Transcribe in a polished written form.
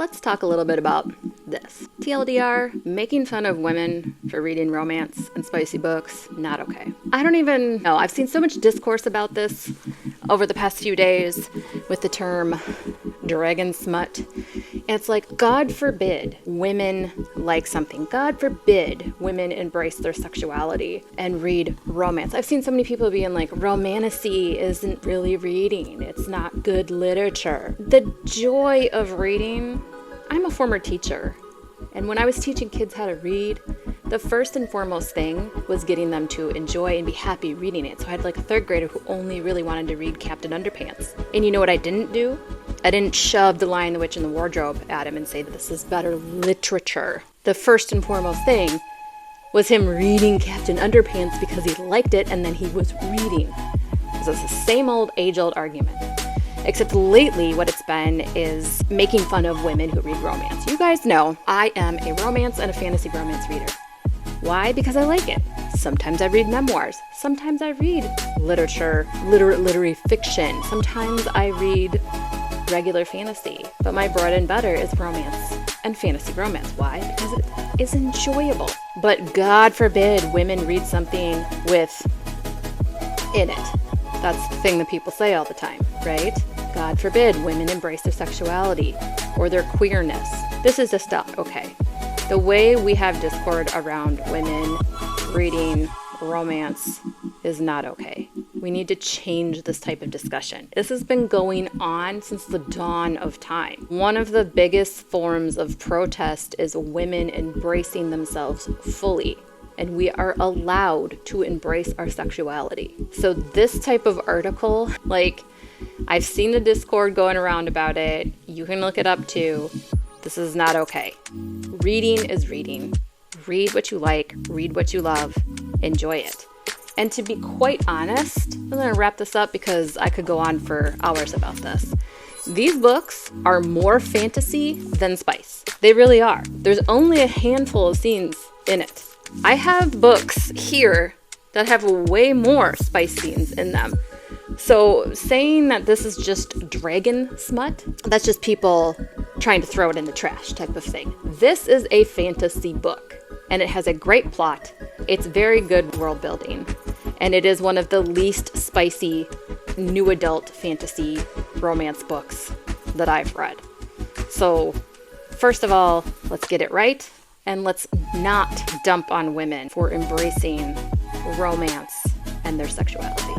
let's talk a little bit about this. TLDR, making fun of women for reading romance and spicy books, not okay. I don't even know. I've seen so much discourse about this over the past few days with the term dragon smut. It's like, God forbid women like something. God forbid women embrace their sexuality and read romance. I've seen so many people being like, romantasy isn't really reading. It's not good literature. The joy of reading. I'm a former teacher, and when I was teaching kids how to read, the first and foremost thing was getting them to enjoy and be happy reading it. So I had like a third grader who only really wanted to read Captain Underpants. And you know what I didn't do? I didn't shove The Lion, the Witch, and the Wardrobe at him and say that this is better literature. The first and foremost thing was him reading Captain Underpants because he liked it, and then he was reading. So it's the same old age-old argument. Except lately what it's been is making fun of women who read romance. You guys know I am a romance and a fantasy romance reader. Why? Because I like it. Sometimes I read memoirs. Sometimes I read literature, literary fiction. Sometimes I read regular fantasy. But my bread and butter is romance and fantasy romance. Why? Because it is enjoyable. But God forbid women read something with in it. That's the thing that people say all the time, right? God forbid women embrace their sexuality or their queerness. This is just not okay. The way we have discord around women reading romance is not okay. We need to change this type of discussion. This has been going on since the dawn of time. One of the biggest forms of protest is women embracing themselves fully. And we are allowed to embrace our sexuality. So this type of article, like, I've seen the Discord going around about it. You can look it up too. This is not okay. Reading is reading. Read what you like, read what you love, enjoy it. And to be quite honest, I'm gonna wrap this up because I could go on for hours about this. These books are more fantasy than spice. They really are. There's only a handful of scenes in it. I have books here that have way more spice scenes in them. So saying that this is just dragon smut, that's just people trying to throw it in the trash type of thing. This is a fantasy book, and it has a great plot. It's very good world building, and it is one of the least spicy new adult fantasy romance books that I've read. So first of all, let's get it right. And let's not dump on women for embracing romance and their sexuality.